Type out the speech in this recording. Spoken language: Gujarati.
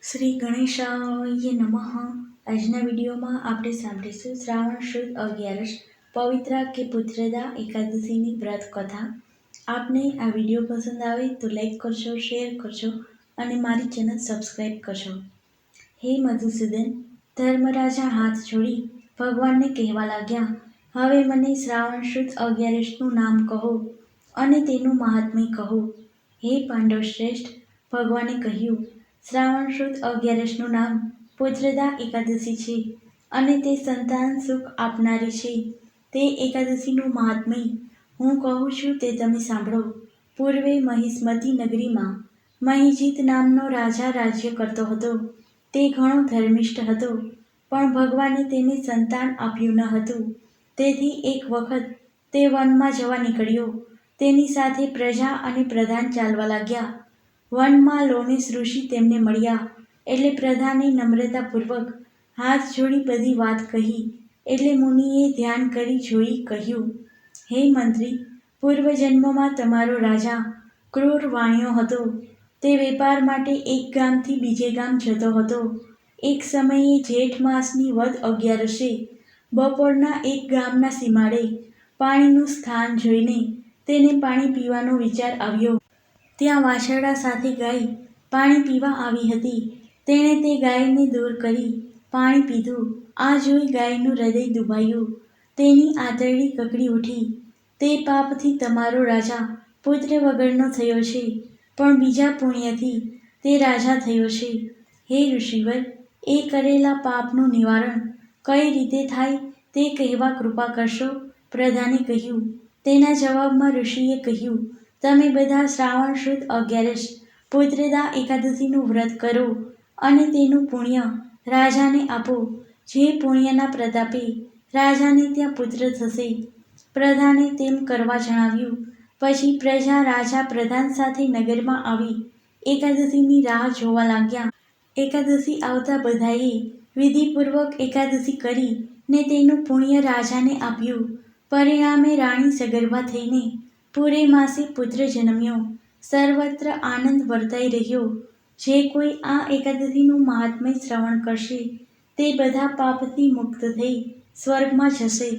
શ્રી ગણેશાય નમઃ. આજના વિડીયોમાં આપણે સાંભળીશું શ્રાવણ શુદ્ધ 11 પવિત્રા કે પુત્રદા એકાદશીની વ્રત કથા. આપને આ વિડીયો પસંદ આવે તો લાઈક કરજો, શેર કરજો અને મારી ચેનલ સબસ્ક્રાઈબ કરજો. હે મધુસૂદન, ધર્મરાજા હાથ જોડી ભગવાનને કહેવા લાગ્યા, હવે મને શ્રાવણ શુદ્ધ 11નું નામ કહો અને તેનું મહાત્મ્ય કહો. હે પાંડવ શ્રેષ્ઠ, ભગવાને કહ્યું, શ્રાવણ શુદ્ધ 11નું નામ પુત્રદા એકાદશી છે અને તે સંતાન સુખ આપનારી છે. તે એકાદશીનું મહાત્મ્ય હું કહું છું તે તમે સાંભળો. પૂર્વે મહિષ્મતી નગરીમાં મહિજીત નામનો રાજા રાજ્ય કરતો હતો. તે ઘણો ધર્મિષ્ઠ હતો, પણ ભગવાને તેને સંતાન આપ્યું ન હતું. તેથી એક વખત તે વનમાં જવા નીકળ્યો. તેની સાથે પ્રજા અને પ્રધાન ચાલવા લાગ્યા. વનમાં લોનેશ ઋષિ તેમને મળ્યા, એટલે પ્રધાને નમ્રતાપૂર્વક હાથ જોડી બધી વાત કહી. એટલે મુનિએ ધ્યાન કરી જોઈ કહ્યું, હે મંત્રી, પૂર્વજન્મમાં તમારો રાજા ક્રૂર વાણિયો હતો. તે વેપાર માટે એક ગામથી બીજે ગામ જતો હતો. એક સમયે જેઠ માસની વદ 11 બપોરના એક ગામના સીમાડે પાણીનું સ્થાન જોઈને તેને પાણી પીવાનો વિચાર આવ્યો. ત્યાં વાછરડા સાથે ગાય પાણી પીવા આવી હતી. તેણે તે ગાયને દૂર કરી પાણી પીધું. આ જોઈ ગાયનું હૃદય દુભાયું, તેની આંતરડી કકડી ઉઠી. તે પાપથી તમારો રાજા પુત્ર વગરનો થયો છે, પણ બીજા પુણ્યથી તે રાજા થયો છે. હે ઋષિવર, એ કરેલા પાપનું નિવારણ કઈ રીતે થાય તે કહેવા કૃપા કરશો? પ્રધાને કહ્યું. તેના જવાબમાં ઋષિએ કહ્યું, તમે બધા શ્રાવણ શુદ્ધ 11 પુત્રદા એકાદશીનું વ્રત કરો અને તેનું પુણ્ય રાજાને આપો. જે પુણ્યના પ્રતાપે રાજાને ત્યાં પુત્ર થશે. પ્રધાને તેમ કરવા જણાવ્યું. પછી પ્રજા રાજા પ્રધાન સાથે નગરમાં આવી એકાદશીની રાહ જોવા લાગ્યા. એકાદશી આવતા બધાએ વિધિપૂર્વક એકાદશી કરી ને તેનું પુણ્ય રાજાને આપ્યું. પરિણામે રાણી સગર્ભા થઈને પૂરે માસે પુત્ર જન્મ્યો. સર્વત્ર આનંદ વર્તાઈ રહ્યો. જે કોઈ આ એકાદશીનું મહાત્મ્ય શ્રવણ કરશે તે બધા પાપથી મુક્ત થઈ સ્વર્ગમાં જશે.